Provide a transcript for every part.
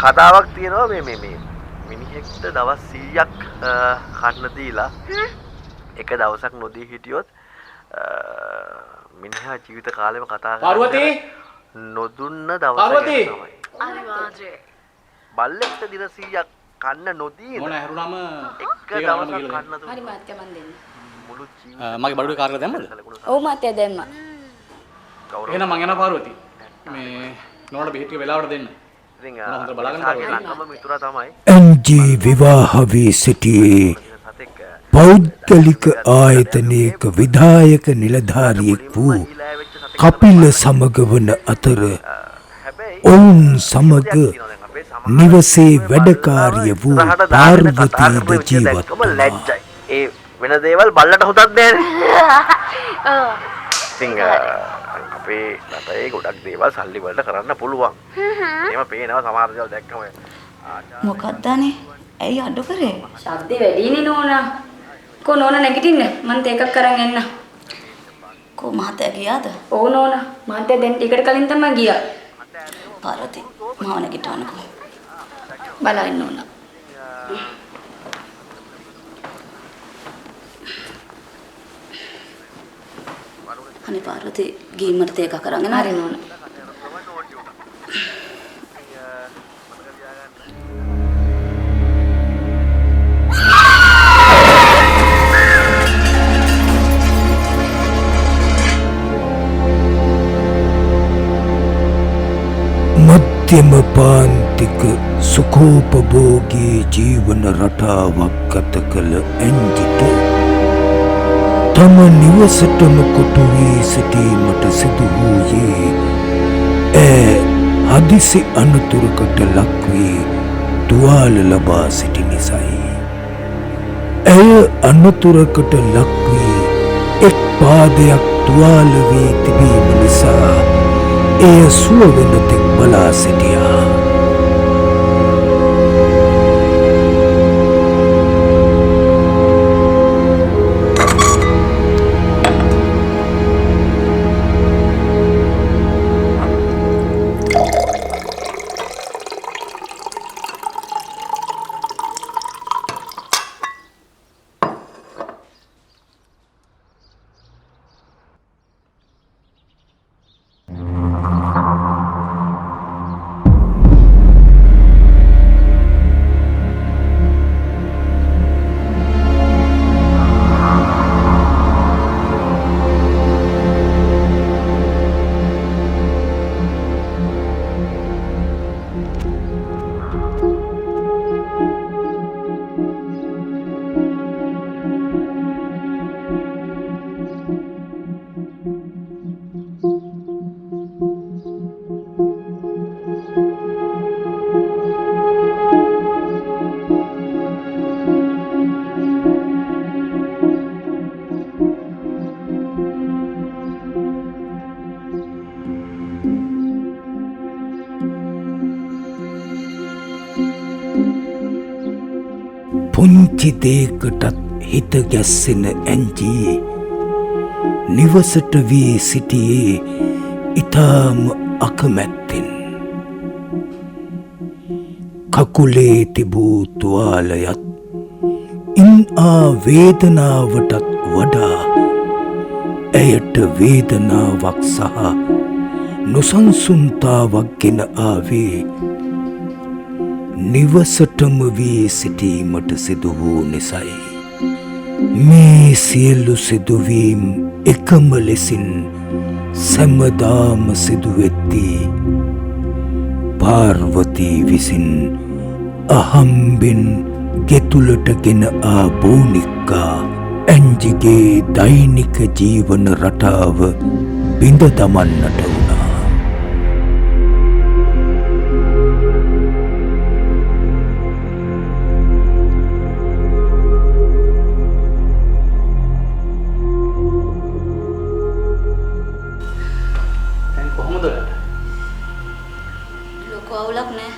කතාවක් තියෙනවා මේ මිනිහෙක්ට දවස් 100ක් කන්න දීලා එක දවසක් නොදී හිටියොත් මිනිහා ජීවිත කාලෙම කතා කරන්නේ පාර්වතී නොදුන්න දවස පාර්වතී අනිවාර්යයෙන් බල්ලෙක්ට දින 100ක් කන්න නොදී මොන හැරුණාම එක දවසක් කන්න දුන්න හරි මාත්‍ය මන් දෙන්න. මුළු ජීවිතේ මගේ බඩුවේ කාර්යය දැම්මද? ඔව් මාත්‍ය දැම්මා. එහෙනම් මං යනවා පාර්වතී. මේ නෝනට බෙහෙත් ටික වෙලාවට දෙන්න. ඉතින් හොඳට බලාගෙන කරන්න. නම මිතුරා තමයි එන්ජී විවාහ වී සිටියේ සතෙක් පෞද්ගලික ආයතනයක විධායක නිලධාරියෙක් වූ කපිල සමග වන අතර ඔවුන් සමග නිවසේ වැඩකාරිය වූ පාර්වතීද ජීවත් වුණා. ඒ වෙන දේවල් බල්ලට හොදක් නෑනේ. ඉතින් අපේ රටේ ගොඩක් දේවල් සල්ලි වලට කරන්න පුළුවන්. එහෙම පේනවා සමහර දේවල් දැක්කම මොකක්ද අනේ? ඇයි අඩු කරේ? ශබ්දේ වැඩිනේ නෝනා. කො නෝනා නැගිටින්න. මං තේ එකක් අරන් එන්න. කො මහත්තයා ගියාද? ඔව් නෝනා. මාත්‍ය දැන් ටිකට කලින් තමයි ගියා. පාර්වතී මාව නැගිටවන්නකෝ. බලන්න නෝනා. අනේ පාර්වතී ගීමට තේ එකක් අරන් එන්න. හරි නෝනා. මධ්‍යම පාන්තික සුඛෝපභෝගී ජීවන රටාවක් ගත කළ ඇන්ජිට තම නිවසටම කොටු වී සිටීමට සිදු වූයේ ඇය හදිසි අනතුරකට ලක්වී තුවාල ලබා සිටි නිසයි. ඇය අනතුරකට ලක්වී එක් පාදයක් තුවාල වී තිබීම නිසා එය සුව වෙන තෙක් බලා සිටියා. පුංචි දෙයකටත් හිත ගැස්සෙන ඇන්ජී නිවසට වී සිටියේ ඉතාම අකමැත්තෙන්. කකුලේ තිබූ තුවාලයත් ඉන් වේදනාවටත් වඩා ඇයට වේදනාවක් සහ නොසන්සුන්තාවක් ගෙන ආවේ නිවසටම වී සිටීමට සිදු වූ නිසයි. මේ සියලු සිදුවීම් එකම ලෙසින් සැමදාම සිදුවෙද්දී පාර්වතී විසින් අහම්බෙන් ගෙතුලට ගෙන ආ බෝනික්කා ඇන්ජිගේ දෛනික ජීවන රටාව බිඳ දමන්නට වුණා. ලොකු අවුලක් නෑ.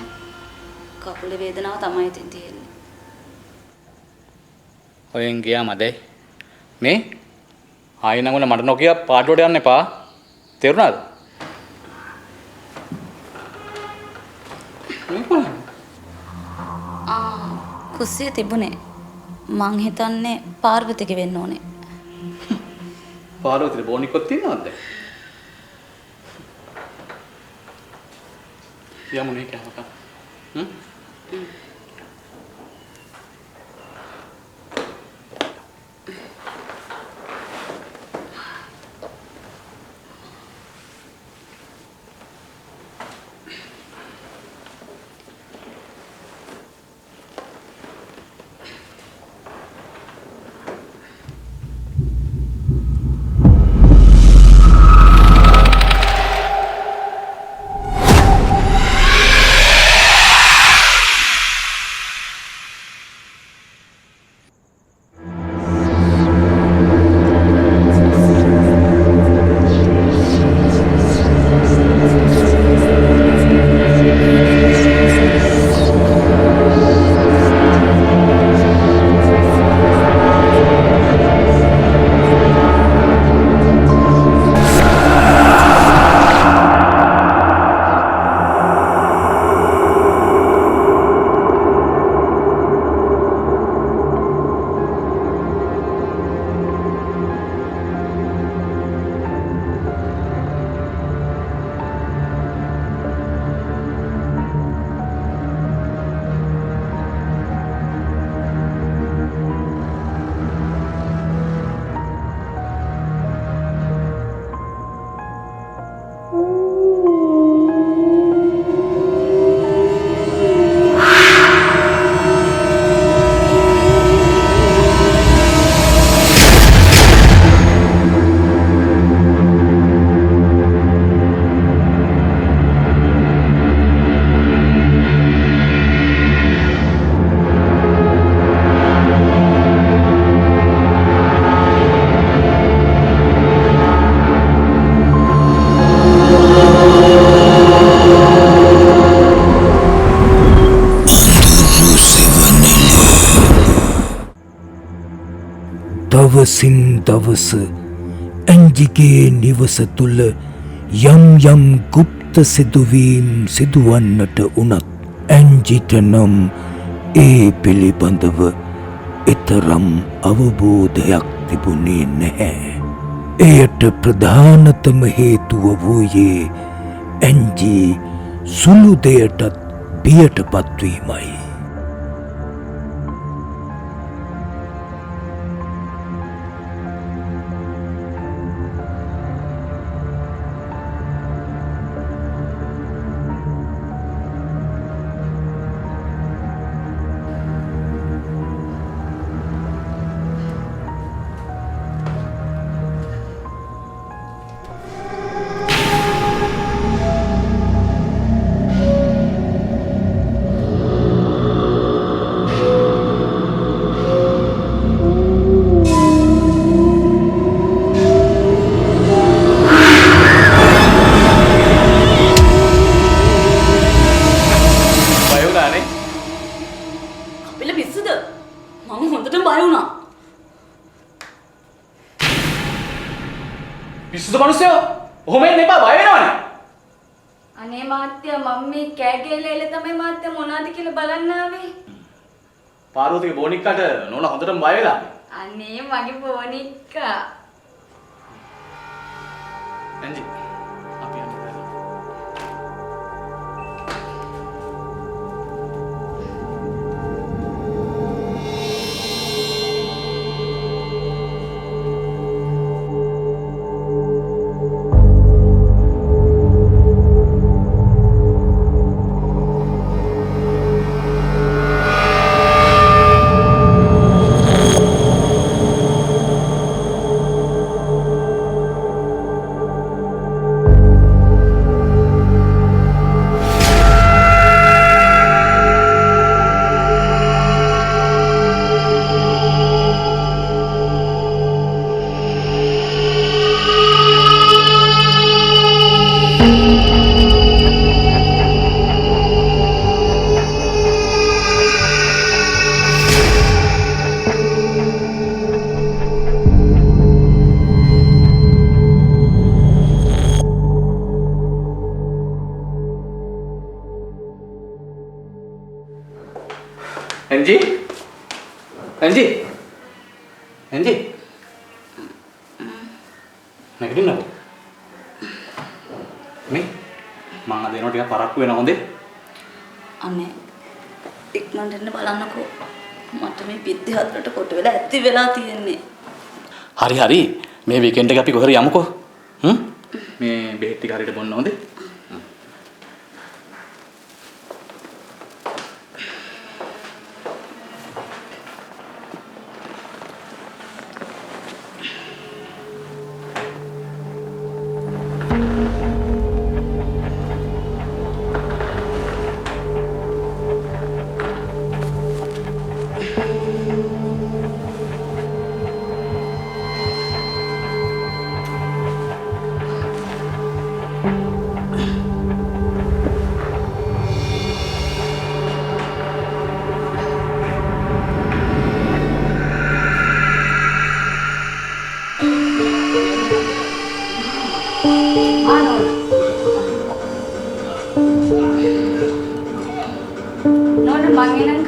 කකුලේ වේදනාව තමයි ඉතින් තියෙන්නේ. ඔයෙන් ගියා මදේ. මේ ආයෙ නංගුල මට නොකිය පාඩුවට යන්න එපා. තේරුණාද? මේ කොහොමද? කුස්සිය තිබුණේ. මං හිතන්නේ පාර්වතිගේ වෙන්න ඕනේ. පාර්වතිට බෝනික්කොත් තියෙනවද? යමුනේ කෑමක. දවසින් දවස ඇන්ජිගේ නිවස තුළ යම් යම් ගුප්ත සිදුවීම් සිදුවන්නට වුණත් ඇන්ජිට නම් ඒ පිළිබඳව එතරම් අවබෝධයක් තිබුණේ නැහැ. එයට ප්‍රධානතම හේතුව වූයේ ඇන්ජී සුළු දෙයටත් බියට පත්වීමයි. පිස්සුද මිනිස්සු? ඔහොම එන්න එපා බය වෙනවනේ. අනේ මහත්තයා මම මේ කෑගේලෙල තමයි මහත්තයා මොනවද කියලා බලන්න ආවේ. පාර්වතිගේ බෝනික්කට නෝනා හොඳටම බය වෙලා. අනේ මගේ බෝනික්කා. එන්ජි අපි යන්න. එන්ජි එන්ජි එන්ජි නැගිටින්නකෝ මේ මං අද එනවා ටිකක් පරක්කු වෙන හොඳේ අනේ ඉක්මනට එන්න බලන්නකෝ මට මේ පිටි හතරට කොට වෙලා ඇති වෙලා තියෙන්නේ හරි හරි මේ වීකෙන්ඩ් එක අපි කොහරි යමුකෝ මේ බෙහෙත් ටික හරියට බොන්න හොඳේ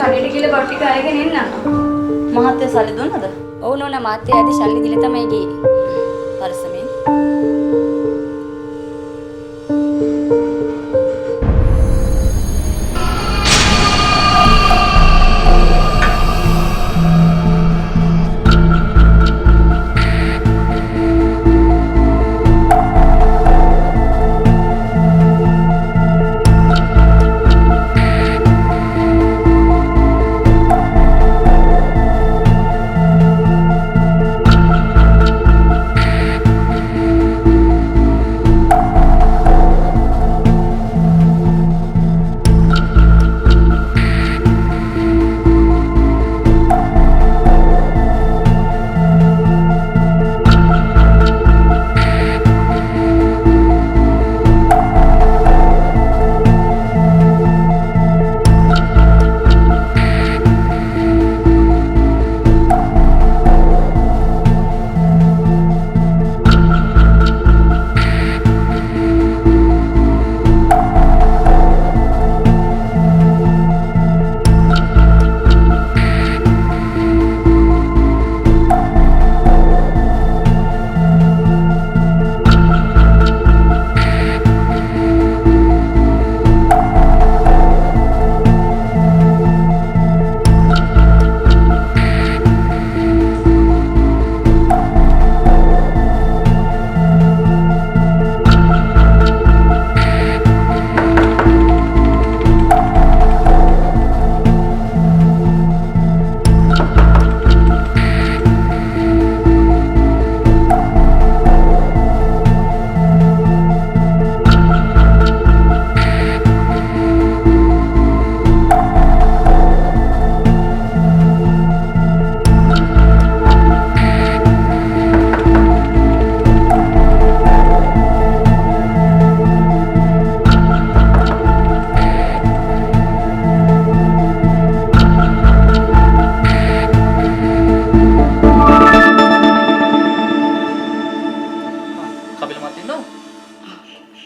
කඩේට ගිහලා බඩු ටික අරගෙන එන්න. මහත්තයා සල්ලි දුන්නද? ඔව් නෝනා මාත්‍ය ආදී සල්ලි දීලා තමයි ගියේ. පරිස්සමෙන්.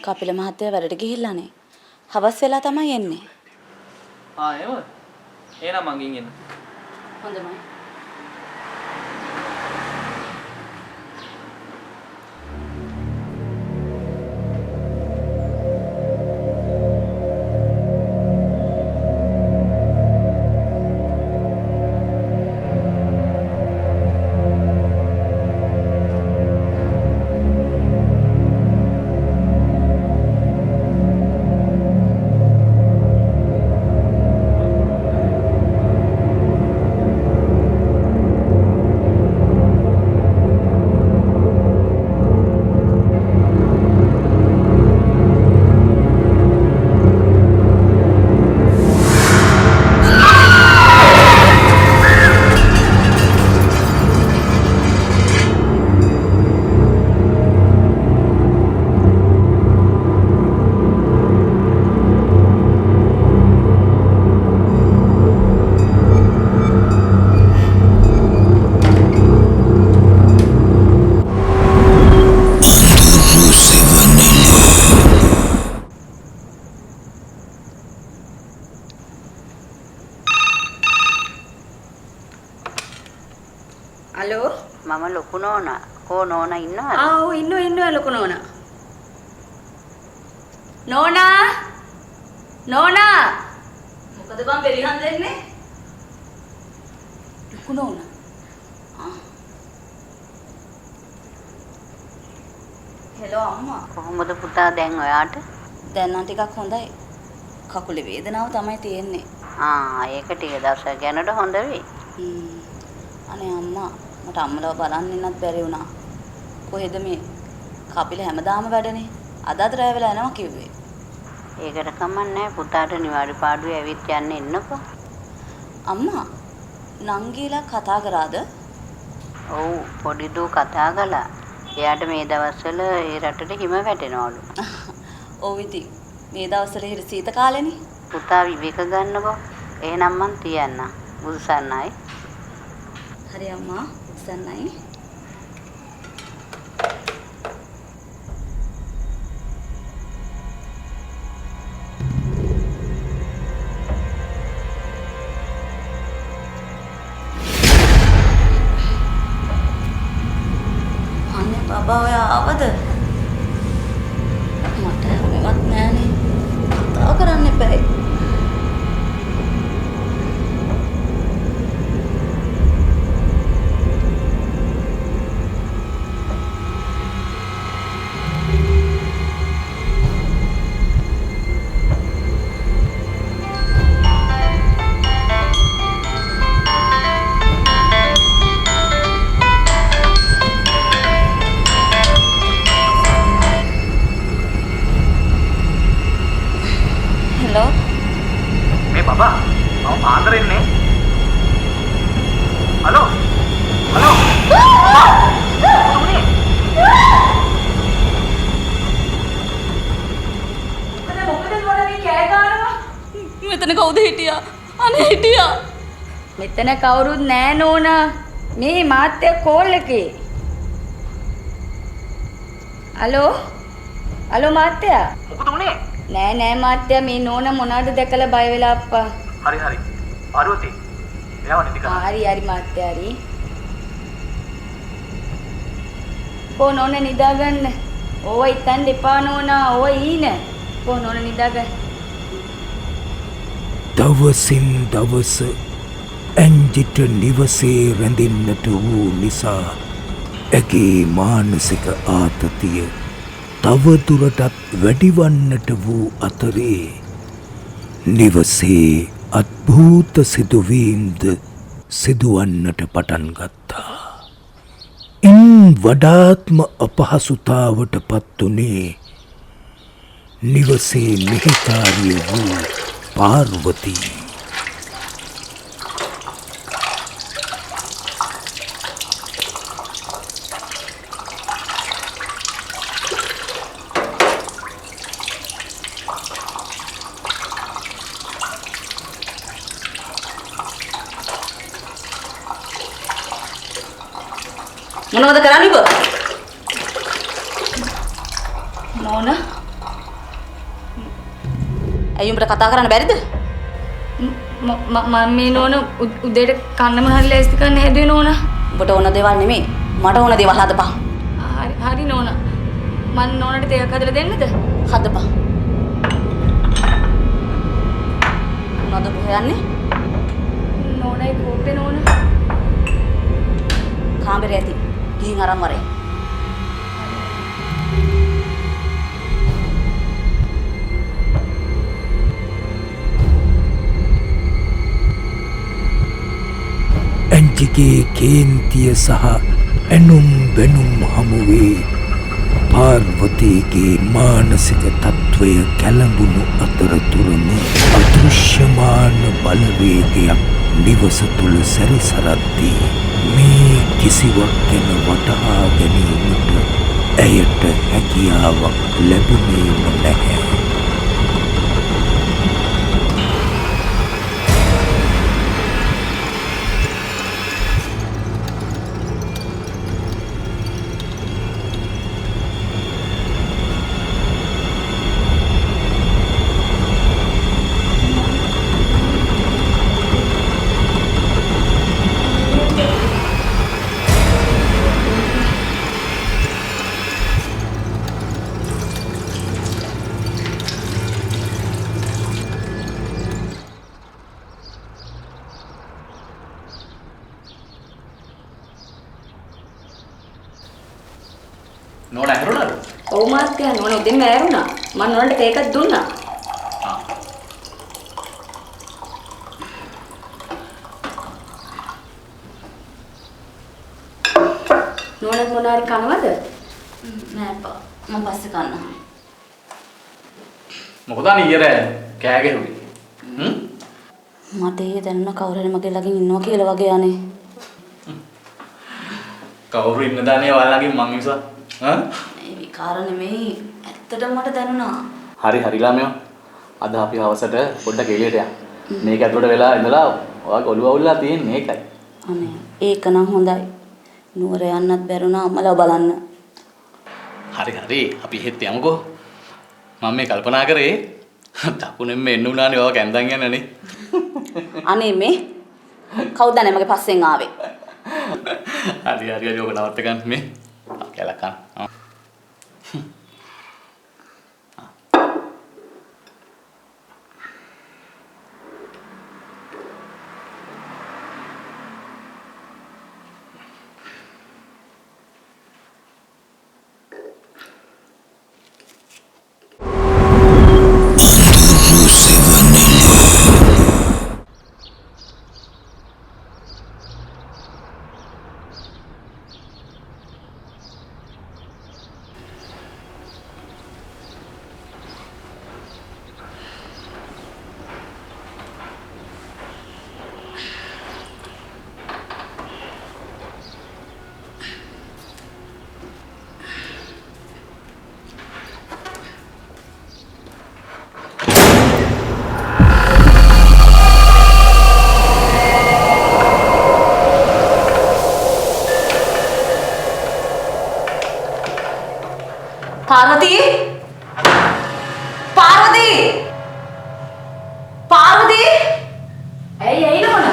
කපිල මහත්තයා වැඩට ගිහිල්ලානේ. හවස් වෙලා තමයි එන්නේ. එහෙමද? එහෙනම් මං ගින් එන්න. හොඳයි. හලෝ මම ලොකු නෝනා. කෝ නෝනා ඉන්නවද? ඔව් ඉන්නවා ලොකු නෝනා. නෝනා මොකද බං බෙරිහන් දෙන්නේ? ලොකු නෝනා. හෙලෝ අම්මා. කොහොමද පුතා දැන් ඔයාට? දැන් නම් ටිකක් හොඳයි. කකුලේ වේදනාව තමයි තියෙන්නේ. ඒක ටික දවසක් යනකොට හොඳ වෙයි. අනේ අම්මා මට අම්මලව බලන්න ඉන්නත් බැරි වුණා. කොහෙද මේ කපිල හැමදාම වැඩනේ. අදත් රැ වෙලා යනවා කිව්වේ. ඒකට කමන්නේ පුතාට නිවාඩු පාඩුවේ ඇවිත් යන්න එන්නකෝ. අම්මා නංගීලා කතා කරාද? ඔව් පොඩි දූ කතා කළා. එයාට මේ දවස්වල ඒ රටට හිම වැටෙනවලු. ඔව් ඉතින් මේ දවස්වල හිර සීත කාලෙනේ. පුතා විවේක ගන්නකෝ. එහෙනම් මං තියන්නම්. බුදුසන්නයි. හරි අම්මා සන්නයි. අනේ බබා ඔය ආවද? මට හැමවත් නෑනේ. කතා කරන්න එපා. හෙලෝ මේ බබා මම පාන්දර ඉන්නේ. හලෝ මොකද මොනවද කෑ ගන්නවා? මෙතන කවුද හිටියා? අනේ හිටියා. මෙතන කවුරුත් නෑ නෝනා. මේ මාත්‍ය කෝල් එකේ. හලෝ මාත්‍යා. මොකද උනේ? නෑ මාත්‍යා මේ නෝනා මොනවද දැකලා බය වෙලා අප්පා. හරි පාරුවති එයාව නිදි කරා. හරි මාත්‍යා හරි. කො නෝනා නිදාගන්න. ඕව ඉතින් දෙපා නෝනා ඕව ඊන. කො නෝනා නිදාගන්න. දවසින් දවස ඇන්ජිට නිවසේ රැඳෙන්නට වූ නිසා ඇගේ මානසික ආතතිය තවදුරටත් වැඩිවන්නට වූ අතරේ නිවසේ අද්භූත සිදුවීම්ද සිදුවන්නට පටන් ගත්තා. ඉන් වඩාත්ම අපහසුතාවට පත්වනේ නිවසේ මෙහෙකාරිය වූ පාර්වතී. මොනවද කරන්නේ බෝ? නෝනා ඇයි උඹට කතා කරන්න බැරිද? මම මේ නෝනා උදේට කන්න මොනවද ලෑස්ති කරන්න හැදුවේ නෝනා. උඹට ඕන දේවල් නෙමෙයි මට ඕන දේවල් හදපන්. හරි නෝනා. මම නෝනාට තේයක් හදලා දෙන්නද? හදපන්. මොනවද හොයන්නේ? නෝනායි කෝපේ නෝනා. කාමරේ ඇති. ගිහින් අරන් වරේ. ඇන්ජිගේ කේන්තිය සහ ඇනුම් බැනුම් හමුවේ පාර්වතීගේ මානසික තත්ත්වය කැළඹුණු අතරතුරම අදෘශ්‍යමාන බලවේගයක් නිවස තුළ සැරිසරද්දී මේ කිසිවක් ගැන වටහා ගැනීමට ඇයට හැකියාවක් ලැබුණේම නැහැ. නෝන ඇහරුණාද? ඔව් මාත්‍යා නෝන උදේම ඇරුණා. මම නෝනට කේක් එකක් දුන්නා. ආ. නෝනත් මොනාරි කනවද? නෑ අප්පා. මම පස්සේ කන්නම්. මොකද අනියර කෑ ගැහුවේ? මට ඒ දැනුණ කවුරු හරි මගේ ළඟින් ඉන්නවා කියලා වගේ අනේ. කවුරු ඉන්නද අනේ ඔයාලගෙන් මං නිසා? ඈ? ඒ විකාර නෙමෙයි. ඇත්තටම මට දැනුණා. හරි හරි ළමයෝ. අද අපි හවසට පොඩ්ඩක් එළියට යමු. මේක ඇතුළට වෙලා ඉඳලා ඔයාගේ ඔළුව අවුල්ලා තියෙන්නේ ඒකයි. අනේ ඒක නම් හොඳයි. නුවර යන්නත් බැරුණා අම්මලා බලන්න. හරි හරි අපි හෙත් යමුකෝ. මම මේ කල්පනා කරේ දකුණෙන් මේ එන්න උනානේ ඔයාව කැන්දන් යන්නනේ. අනේ මේ කවුද නැ මගේ පස්සෙන් ආවේ? හරි හරි හරි ඔක නවත්ත ගන්න මේ. කැලක් ගන්න. පාර්වති පාර්වති පාර්වති ඇයි නෝන?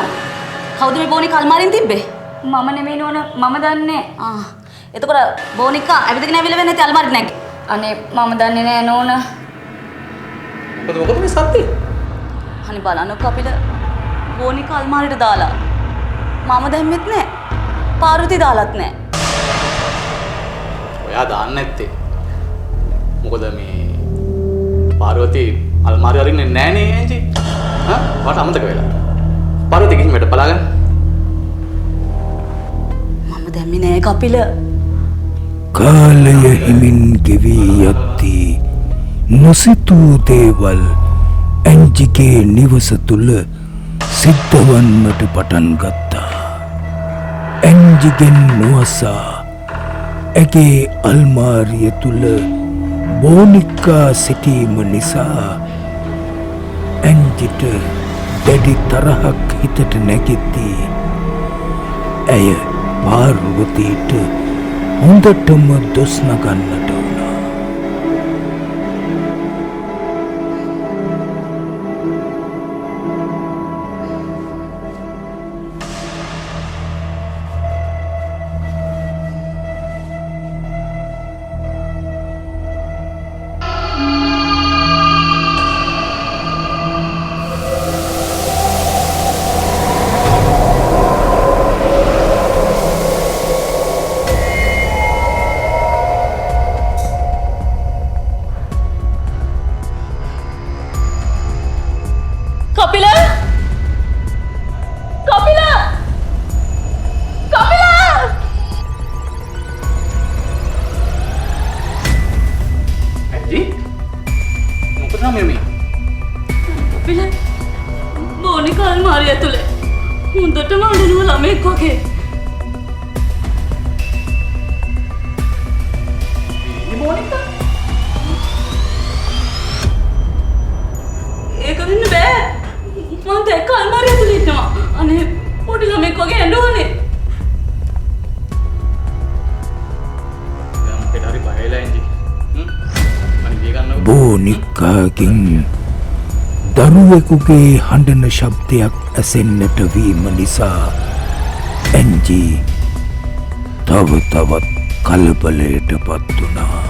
කවුද මේ බෝනික අල්මාරියෙන් තිබ්බේ? මම නෙමෙයි නෝන මම දන්නේ. එතකොට බෝනික ඇවිදගෙන ඇවිල්ලා වෙන්නේ නැති අල්මාරියට නැග්ගේ. අනේ මම දන්නේ නෑ නෝන. මොකද මේ සත්‍ය? අනේ බලන්නකො අපිට බෝනික අල්මාරියට දාලා. මම දැම්මෙත් නෑ. පාර්වති දාලත් නෑ. ඔයා දාන්න නැත්තේ. මොකද මේ පාර්වති අල්මාරිය අරින්නේ නෑනේ ඇන්ජි. වට අමතක වෙලා. පාර්වති ගිහින් මෙට බලාගන්න. මම දැම්මේ නෑ කපිල. කාලය හිමින් ගෙවී යද්දී නොසිතූ දේවල් ඇන්ජිගේ නිවස තුළ සිද්ධවන්නට පටන් ගත්තා. ඇන්ජිගෙන් නොවසා ඇගේ අල්මාරිය තුළ බෝනික්කා සිටීම නිසා ඇන්ජිට දැඩි තරහක් හිතට නැගිද්දී ඇය පාර්වතීට හොඳටම දොස් නගන්නට වුණා. කපිල! කපිල! කපිල! ඇන්ජි මොකද මේ? කපිල බෝනික අල්මාරිය ඇතුලේ හොඳටම අඬනවා ළමෙක් වගේ. මේ බෝනික? ඒක වෙන්න බෑ. මම දැක්ක අල්මාරිය ඇතුලේ ඉන්නවා. අනේ පොඩි ළමෙක් වගේ ඇඬුවනේ. දැන් අපිට හරි බයලා ඇන්ජි. මම ඉතින් ගන්නකො. බෝනික්කාගෙන් දරුවෙකුගේ හඬන ශබ්දයක් ඇසෙන්නට වීම නිසා ඇන්ජි තව තවත් කලබලයට පත් වුණා.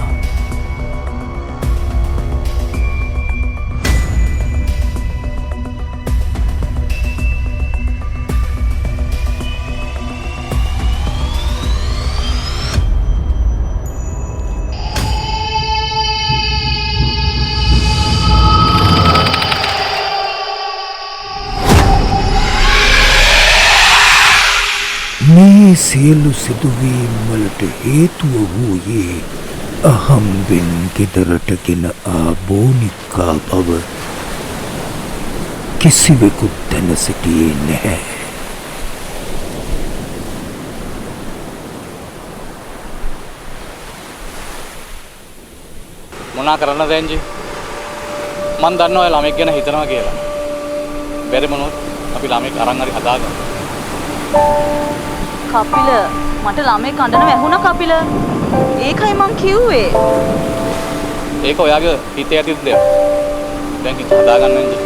මේ සියලු සිදුවීම් වලට හේතුව වූයේ අහම්බෙන් ගෙදරට ගෙන ආ බෝනික්කා බව කිසිවෙකුත් දැන සිටියේ නැහැ. මොනා කරන්නද එන්ජි? මන් දන්නවා ඔය ළමෙක් ගැන හිතනවා කියලා. බැරි මොනොත් අපි ළමෙක් අරන් හරි හදාගමු. කපිල මට ළමයි කඳන වැහුණා කපිල. ඒකයි මං කිව්වේ. ඒක ඔයාගේ හිතේ ඇති දෙයක්. දැන් හිත හදාගන්න එන්ජි.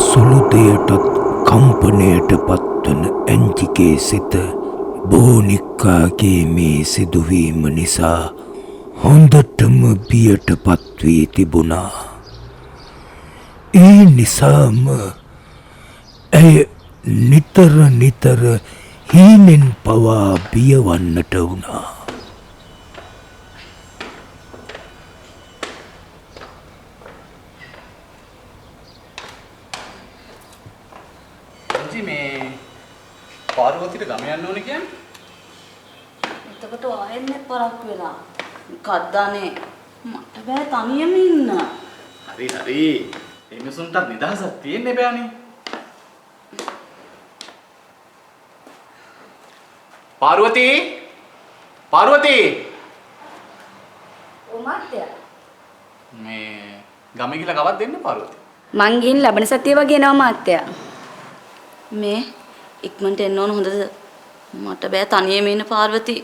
සුළු දෙයටත් කම්පනයට පත්වන ඇන්ජිගේ සිත බෝනික්කාගේ මේ සිදුවීම නිසා හොඳටම බියට පත්වී තිබුණා. ඒ නිසාම ඇය නිතර හීනෙන් පවා බියවන්නට වුණා. මේ පාර්වතීට ගම යන්න ඕනේ කියන්නේ? එතකොට ආයෙත් පරක් වෙලා. කද්දානේ මට බෑ තනියම ඉන්න. හරි. මේ මිනිසුන්ට නිදහසක් තියෙන්න බෑනේ. පාර්වතී! ඔව් මාත්‍යා. මේ ගම ගිහලා කවක් දෙන්න පාර්වතී. මං ගිහින් ලබන සතිය වගේ එනවා මාත්‍යා. මේ ඉක්මනට එන්න ඕන හොඳද? මට බෑ තනියම ඉන්න පාර්වතී.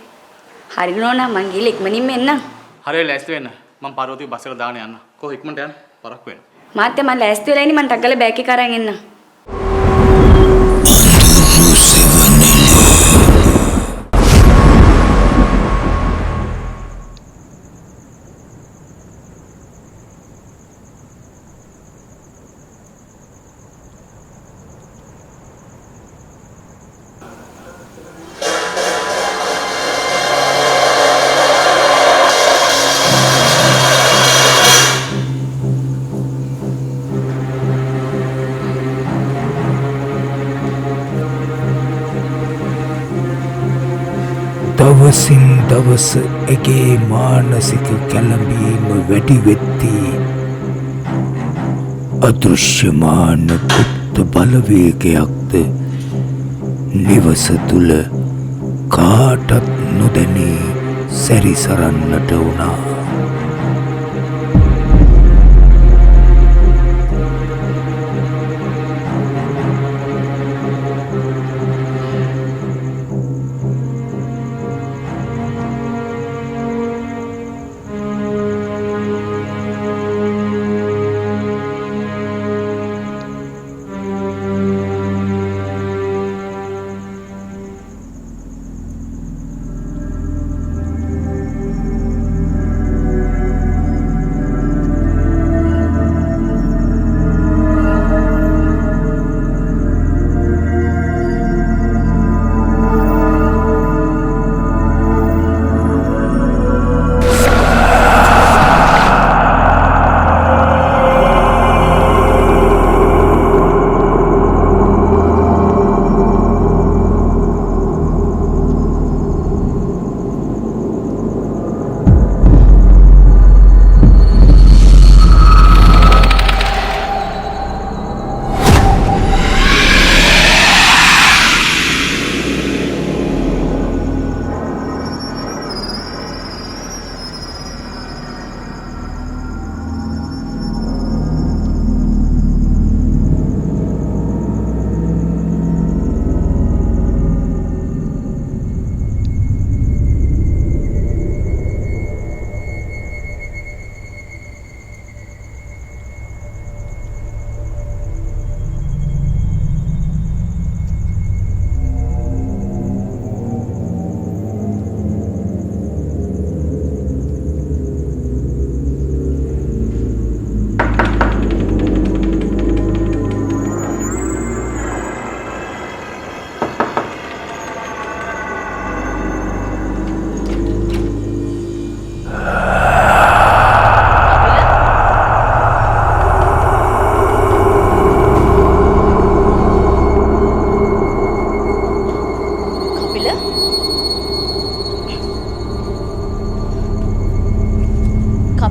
හරි නෝනා මං ගිහින් ඉක්මනින්ම එන්නම්. හරි ලෑස්ති වෙන්න. මම පාර්වතී බස් එකට දාන්න යන්න. කොහොම ඉක්මනට යන්න පරක් වෙන්න. මාත්‍යා මං ලෑස්ති වෙලා ඉන්නේ මං ටග්ගල බෑග් එක අරන් එන්නම්. දවසින් දවස ඇගේ මානසික කැළඹීම වැඩි වෙද්දී අදෘශ්‍යමාන ගුප්ත බලවේගයක්ද නිවස තුල කාටත් නොදැනී සැරිසරන්නට වුණා.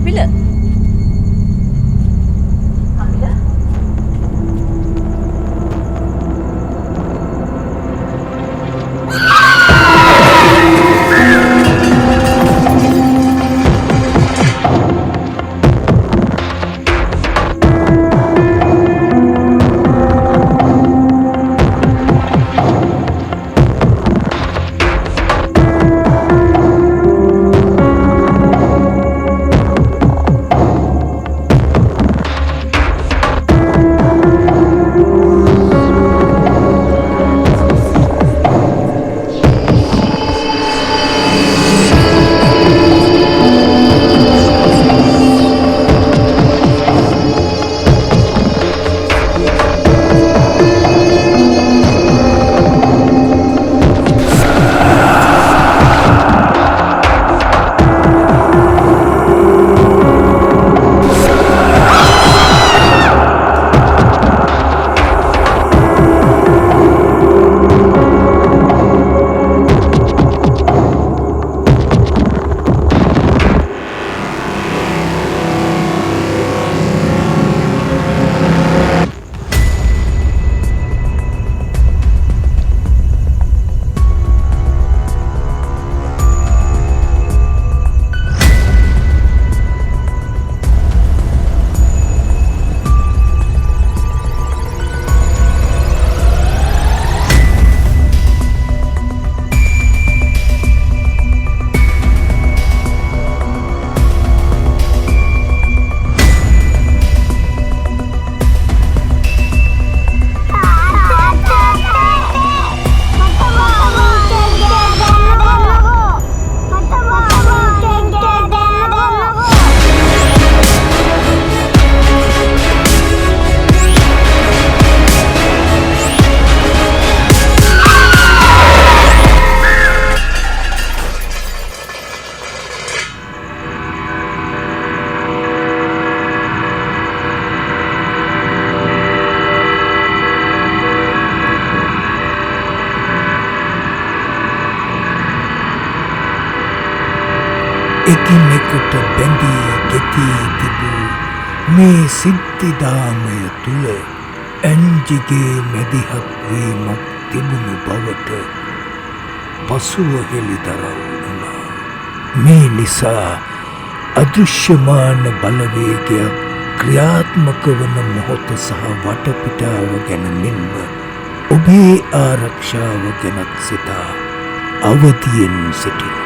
කපිල එකිනෙකට බැඳී ගෙතී තිබූ මේ සිද්ධිදාමය තුළ ඇන්ජිගේ මැදිහත් වීමක් තිබුණු බවට පසුව හෙළිදරව් වුණා. මේ නිසා අදෘශ්‍යමාන බලවේගයක් ක්‍රියාත්මක වන මොහොත සහ වටපිටාව ගැන මෙන්ම ඔබේ ආරක්ෂාව ගැනත් සිතා අවදියෙන් සිටින්න.